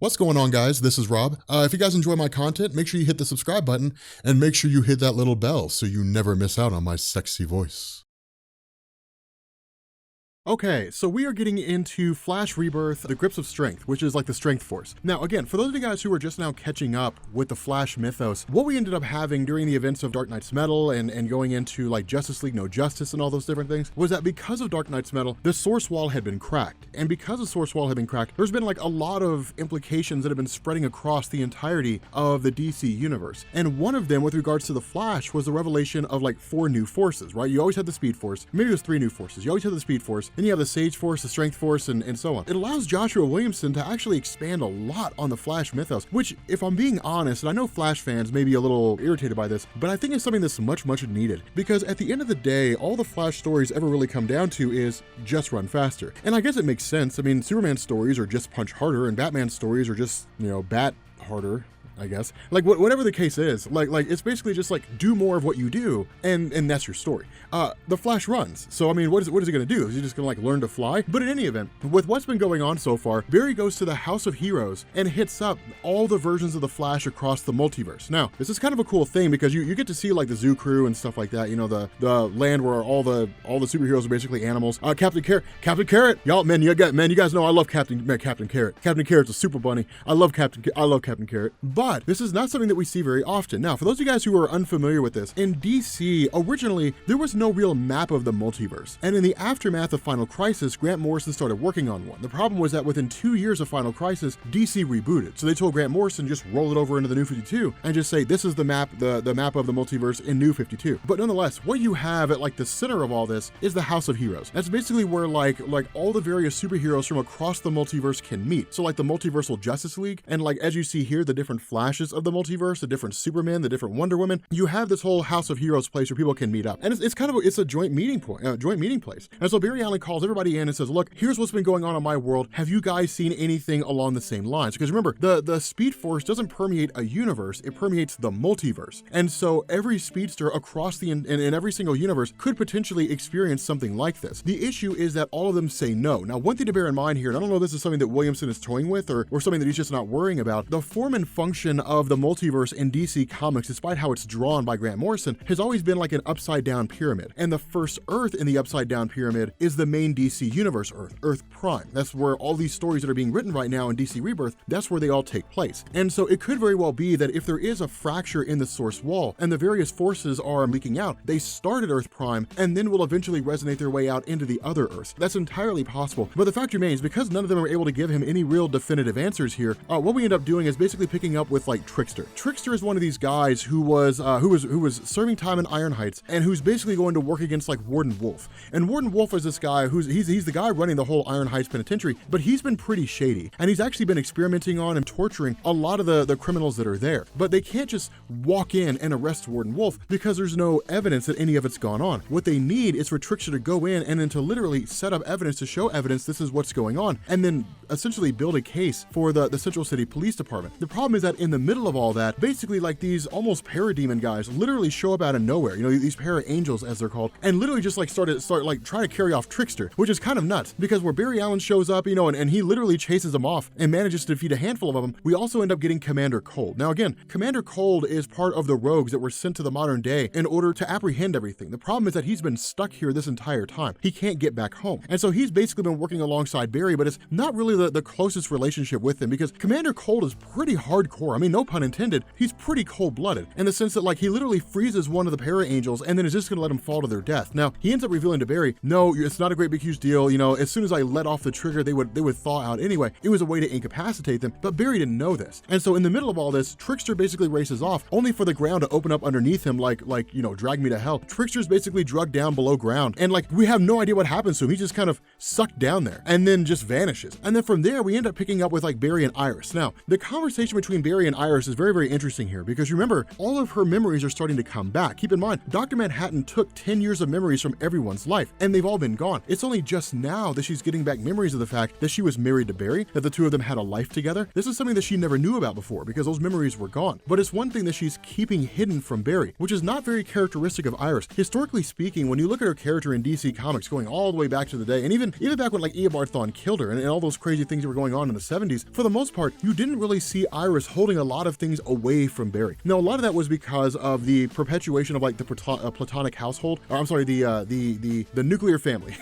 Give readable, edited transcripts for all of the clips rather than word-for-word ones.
What's going on, guys? This is Rob. If you guys enjoy my content, make sure you hit the subscribe button and make sure you hit that little bell so you never miss out on my sexy voice. Okay, so we are getting into Flash Rebirth, the Grips of Strength, which is like the Strength Force. Now, again, for those of you guys who are just now catching up with the Flash mythos, what we ended up having during the events of Dark Knight's Metal and going into like Justice League No Justice and all those different things, was that because of Dark Knight's Metal, the source wall had been cracked. And because the source wall had been cracked, there's been like a lot of implications that have been spreading across the entirety of the DC universe. And one of them, with regards to the Flash, was the revelation of like 4 new forces, right? You always had the Speed Force, maybe there's 3 new forces. You always had the Speed Force, then you have the Sage Force, the Strength Force, and so on. It allows Joshua Williamson to actually expand a lot on the Flash mythos, which, if I'm being honest, and I know Flash fans may be a little irritated by this, but I think it's something that's much needed. Because at the end of the day, all the Flash stories ever really come down to is just run faster. And I guess it makes sense. I mean, Superman's stories are just punch harder, and Batman's stories are just, bat harder, I guess. Like whatever the case is, like it's basically just like do more of what you do, and that's your story. The Flash runs, so I mean, what is he gonna do? Is he just gonna like learn to fly? But in any event, with what's been going on so far, Barry goes to the House of Heroes and hits up all the versions of the Flash across the multiverse. Now, this is kind of a cool thing because you get to see like the Zoo Crew and stuff like that. You know, the land where all the superheroes are basically animals. Captain Carrot, y'all, you guys know I love Captain Carrot. Captain Carrot's a super bunny. I love Captain Carrot. But this is not something that we see very often. Now, for those of you guys who are unfamiliar with this, in DC, originally, there was no real map of the multiverse. And in the aftermath of Final Crisis, Grant Morrison started working on one. The problem was that within 2 years of Final Crisis, DC rebooted. So they told Grant Morrison, just roll it over into the New 52 and just say, this is the map, the map of the multiverse in New 52. But nonetheless, what you have at like the center of all this is the House of Heroes. That's basically where like all the various superheroes from across the multiverse can meet. So like the Multiversal Justice League, and like as you see here, the different Flashes of the multiverse, the different Superman, the different Wonder Woman, you have this whole House of Heroes place where people can meet up. And it's a joint meeting point, joint meeting place. And so Barry Allen calls everybody in and says, look, here's what's been going on in my world. Have you guys seen anything along the same lines? Because remember, the Speed Force doesn't permeate a universe, it permeates the multiverse. And so every speedster across in every single universe could potentially experience something like this. The issue is that all of them say no. Now, one thing to bear in mind here, and I don't know if this is something that Williamson is toying with or something that he's just not worrying about, the form and function of the multiverse in DC Comics, despite how it's drawn by Grant Morrison, has always been like an upside down pyramid. And the first Earth in the upside down pyramid is the main DC Universe Earth, Earth Prime. That's where all these stories that are being written right now in DC Rebirth, that's where they all take place. And so it could very well be that if there is a fracture in the source wall and the various forces are leaking out, they start at Earth Prime and then will eventually resonate their way out into the other Earths. That's entirely possible. But the fact remains, because none of them are able to give him any real definitive answers here, what we end up doing is basically picking up with like Trickster. Trickster is one of these guys who was serving time in Iron Heights and who's basically going to work against like Warden Wolf. And Warden Wolf is this guy he's the guy running the whole Iron Heights Penitentiary, but he's been pretty shady. And he's actually been experimenting on and torturing a lot of the criminals that are there. But they can't just walk in and arrest Warden Wolf because there's no evidence that any of it's gone on. What they need is for Trickster to go in and then to literally set up evidence to show evidence this is what's going on, and then essentially build a case for the Central City Police Department. The problem is that in the middle of all that, basically like these almost parademon guys literally show up out of nowhere, these para-angels as they're called, and literally just like start like trying to carry off Trickster, which is kind of nuts because where Barry Allen shows up, and he literally chases them off and manages to defeat a handful of them, we also end up getting Commander Cold. Now again, Commander Cold is part of the rogues that were sent to the modern day in order to apprehend everything. The problem is that he's been stuck here this entire time. He can't get back home. And so he's basically been working alongside Barry, but it's not really the closest relationship with him because Commander Cold is pretty hardcore. I mean, no pun intended. He's pretty cold-blooded in the sense that like he literally freezes one of the para-angels and then is just gonna let them fall to their death. Now, he ends up revealing to Barry, no, it's not a great big huge deal. As soon as I let off the trigger, they would thaw out anyway. It was a way to incapacitate them, but Barry didn't know this. And so in the middle of all this, Trickster basically races off, only for the ground to open up underneath him like drag me to hell. Trickster's basically drugged down below ground, and like we have no idea what happens to him. He's just kind of sucked down there and then just vanishes. And then from there, we end up picking up with like Barry and Iris. Now, the conversation between Barry and Iris is very, very interesting here because remember, all of her memories are starting to come back. Keep in mind, Dr. Manhattan took 10 years of memories from everyone's life, and they've all been gone. It's only just now that she's getting back memories of the fact that she was married to Barry, that the two of them had a life together. This is something that she never knew about before because those memories were gone. But it's one thing that she's keeping hidden from Barry, which is not very characteristic of Iris. Historically speaking, when you look at her character in DC Comics going all the way back to the day, and even back when like Eobard Thawne killed her and all those crazy crazy things that were going on in the 70s, for the most part, you didn't really see Iris holding a lot of things away from Barry. Now, a lot of that was because of the perpetuation of like the platonic household, or I'm sorry, the nuclear family.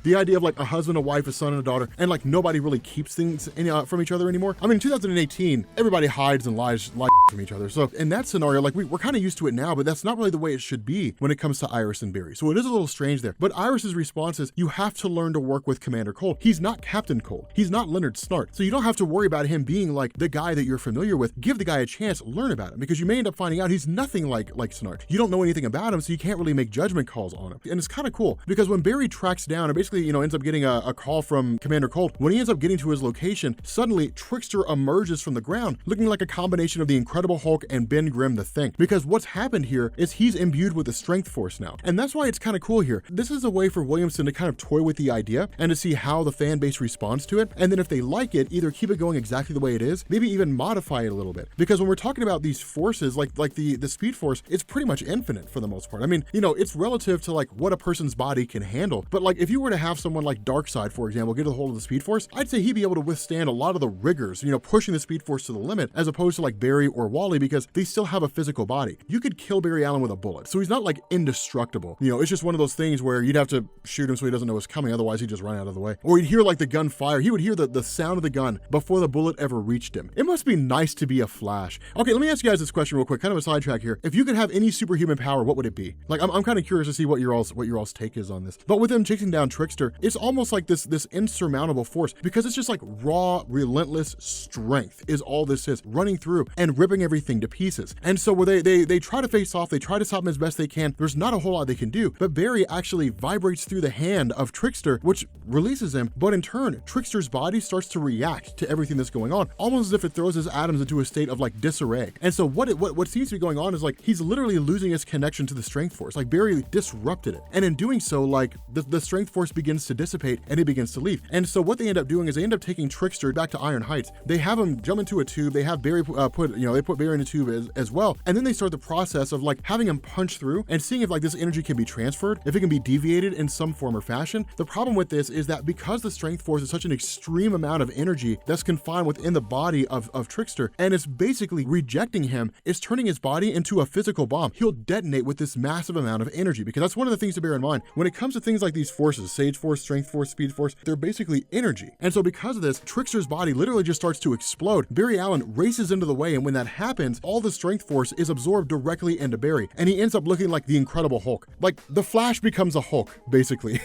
The idea of like a husband, a wife, a son, and a daughter, and like nobody really keeps things from each other anymore. I mean, in 2018, everybody hides and lies from each other. So in that scenario, like we're kind of used to it now, but that's not really the way it should be when it comes to Iris and Barry. So it is a little strange there. But Iris's response is, you have to learn to work with Commander Cold. He's not Captain Cold. He's not Leonard Snart. So you don't have to worry about him being like the guy that you're familiar with. Give the guy a chance, learn about him, because you may end up finding out he's nothing like Snart. You don't know anything about him, so you can't really make judgment calls on him. And it's kind of cool because when Barry tracks down and basically, ends up getting a call from Commander Cold, when he ends up getting to his location, suddenly Trickster emerges from the ground looking like a combination of the Incredible Hulk and Ben Grimm the Thing. Because what's happened here is he's imbued with the Strength Force now. And that's why it's kind of cool here. This is a way for Williamson to kind of toy with the idea and to see how the fan base responds to it. And then if they like it, either keep it going exactly the way it is, maybe even modify it a little bit. Because when we're talking about these forces, like the Speed Force, it's pretty much infinite for the most part. I mean, it's relative to like what a person's body can handle. But like if you were to have someone like Darkseid, for example, get a hold of the Speed Force, I'd say he'd be able to withstand a lot of the rigors, pushing the Speed Force to the limit, as opposed to like Barry or Wally, because they still have a physical body. You could kill Barry Allen with a bullet. So he's not like indestructible. It's just one of those things where you'd have to shoot him so he doesn't know what's coming. Otherwise he'd just run out of the way. Or he'd hear like the gun fire. He would hear the sound of the gun before the bullet ever reached him. It must be nice to be a Flash. Okay, let me ask you guys this question real quick, kind of a sidetrack here. If you could have any superhuman power, what would it be? Like, I'm kind of curious to see what your all's take is on this. But with him chasing down Trickster, it's almost like this insurmountable force, because it's just like raw, relentless strength is all this is, running through and ripping everything to pieces. And so where they try to face off, they try to stop him as best they can. There's not a whole lot they can do, but Barry actually vibrates through the hand of Trickster, which releases him. But in turn, Trickster's body starts to react to everything that's going on, almost as if it throws his atoms into a state of like disarray. And so what seems to be going on is like he's literally losing his connection to the Strength Force. Like Barry disrupted it, and in doing so, like the Strength Force begins to dissipate and it begins to leave. And so what they end up doing is they end up taking Trickster back to Iron Heights. They have him jump into a tube. They have Barry they put Barry in a tube as well, and then they start the process of like having him punch through and seeing if like this energy can be transferred, if it can be deviated in some form or fashion. The problem with this is that because the Strength Force is such an extreme amount of energy that's confined within the body of Trickster, and it's basically rejecting him, it's turning his body into a physical bomb. He'll detonate with this massive amount of energy, because that's one of the things to bear in mind when it comes to things like these forces, Sage Force, Strength Force, Speed Force. They're basically energy. And so because of this, Trickster's body literally just starts to explode. Barry Allen races into the way, and when that happens, all the Strength Force is absorbed directly into Barry, and he ends up looking like the Incredible Hulk. Like the Flash becomes a Hulk, basically.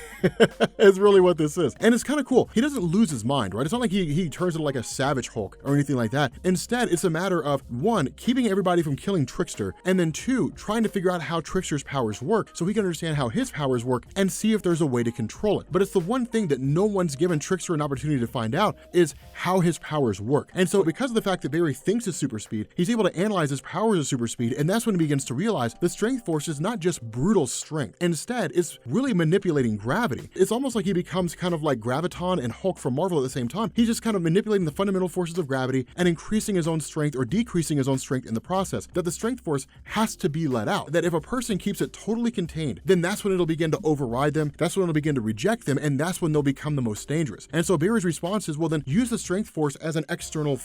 Is really what this is. And it's kind of cool. He doesn't lose his mind, right? It's not like he turns into like a savage Hulk or anything like that. Instead, it's a matter of, one, keeping everybody from killing Trickster, and then two, trying to figure out how Trickster's powers work so he can understand how his powers work and see if there's a way to control it. But it's the one thing that no one's given Trickster an opportunity to find out, is how his powers work. And so because of the fact that Barry thinks it's super speed, he's able to analyze his powers as super speed, and that's when he begins to realize the Strength Force is not just brutal strength. Instead, it's really manipulating gravity. It's almost like he becomes kind of like Graviton and Hulk from Marvel at the same time. He's just kind of manipulating the fundamental forces of gravity and increasing his own strength or decreasing his own strength in the process. That the Strength Force has to be let out. That if a person keeps it totally contained, then that's when it'll begin to override them. That's when it'll begin to reject them, and that's when they'll become the most dangerous. And so Barry's response is, well, then use the Strength Force as an external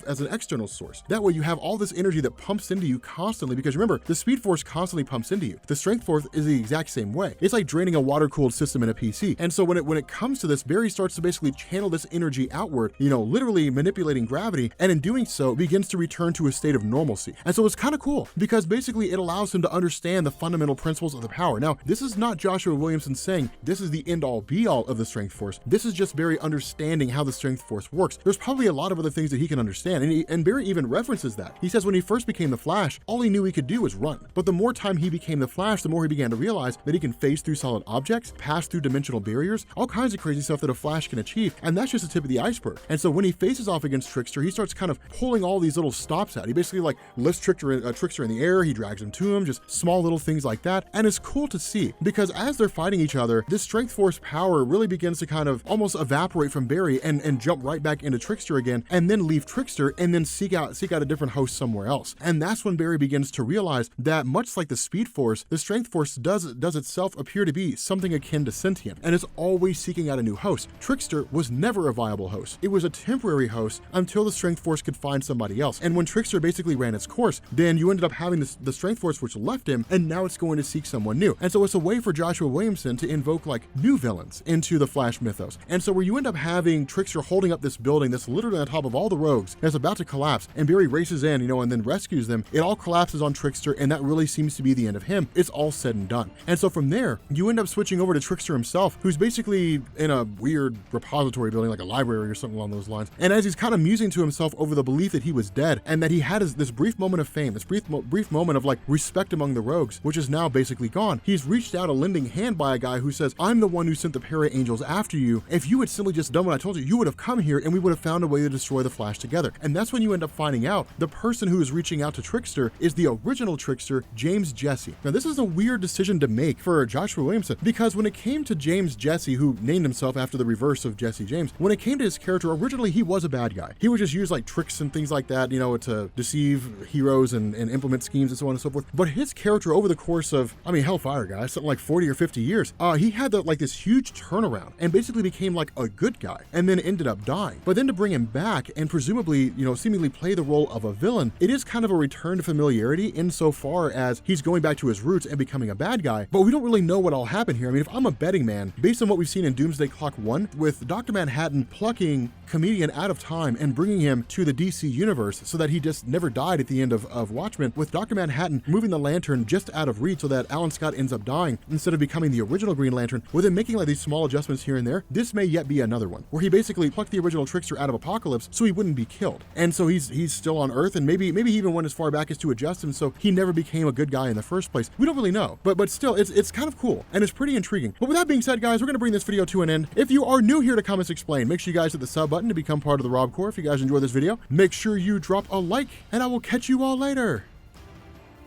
source. That way you have all this energy that pumps into you constantly, because remember, the Speed Force constantly pumps into you. The Strength Force is the exact same way. It's like draining a water-cooled system in a PC. And so when it comes to this, Barry starts to basically channel this energy outward, literally manipulating gravity, and in doing so begins to return to a state of normalcy. And so it's kind of cool, because basically it allows him to understand the fundamental principles of the power. Now, this is not Joshua Williamson saying this is the end-all be-all of the Strength Force. This is just Barry understanding how the Strength Force works. There's probably a lot of other things that he can understand, and Barry even references that. He says when he first became the Flash, all he knew he could do was run. But the more time he became the Flash, the more he began to realize that he can phase through solid objects, pass through dimensional barriers, all kinds of crazy stuff that a Flash can achieve, and that's just the tip of the iceberg. And so when he faces off against Trickster, he starts kind of pulling all these little stops out. He basically like lifts Trickster in the air, he drags him to him, just small little things like that. And it's cool to see, because as they're fighting each other, this Strength Force power really begins to kind of almost evaporate from Barry and jump right back into Trickster again, and then leave Trickster and then seek out a different host somewhere else. And that's when Barry begins to realize that much like the Speed Force, the Strength Force does itself appear to be something akin to sentient, and it's always seeking out a new host. Trickster was was never a viable host. It was a temporary host until the Strength Force could find somebody else. And when Trickster basically ran its course, then you ended up having the Strength Force which left him, and now it's going to seek someone new. And so it's a way for Joshua Williamson to invoke like new villains into the Flash mythos. And so where you end up having Trickster holding up this building that's literally on top of all the rogues, that's about to collapse, and Barry races in, and then rescues them, it all collapses on Trickster, and that really seems to be the end of him. It's all said and done. And so from there, you end up switching over to Trickster himself, who's basically in a weird repository building, like a library or something along those lines. And as he's kind of musing to himself over the belief that he was dead, and that he had this brief moment of fame, this brief moment of like respect among the rogues, which is now basically gone, he's reached out a lending hand by a guy who says, I'm the one who sent the para-angels after you. If you had simply just done what I told you, you would have come here and we would have found a way to destroy the Flash together. And that's when you end up finding out the person who is reaching out to Trickster is the original Trickster, James Jesse. Now this is a weird decision to make for Joshua Williamson, because when it came to James Jesse, who named himself after the reverse of Jesse James, when it came to his character, originally he was a bad guy. He would just use like tricks and things like that, to deceive heroes and implement schemes and so on and so forth. But his character over the course of, Hellfire guys, something like 40 or 50 years, he had this huge turnaround and basically became like a good guy and then ended up dying. But then to bring him back and presumably, seemingly play the role of a villain, it is kind of a return to familiarity insofar as he's going back to his roots and becoming a bad guy, but we don't really know what all happened here. If I'm a betting man, based on what we've seen in Doomsday Clock 1, with Dr. Manhattan plucking Comedian out of time and bringing him to the DC universe so that he just never died at the end of Watchmen, with Dr. Manhattan moving the Lantern just out of reach so that Alan Scott ends up dying instead of becoming the original Green Lantern, with him making like these small adjustments here and there, this may yet be another one, where he basically plucked the original Trickster out of Apocalypse so he wouldn't be killed. And so he's still on Earth, and maybe he even went as far back as to adjust him so he never became a good guy in the first place. We don't really know, but still, it's kind of cool, and it's pretty intriguing. But with that being said, guys, we're going to bring this video to an end. If you are new here to Comics Explained, make sure you guys hit the sub button to become part of the Rob Corps. If you guys enjoyed this video, make sure you drop a like, and I will catch you all later.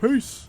Peace.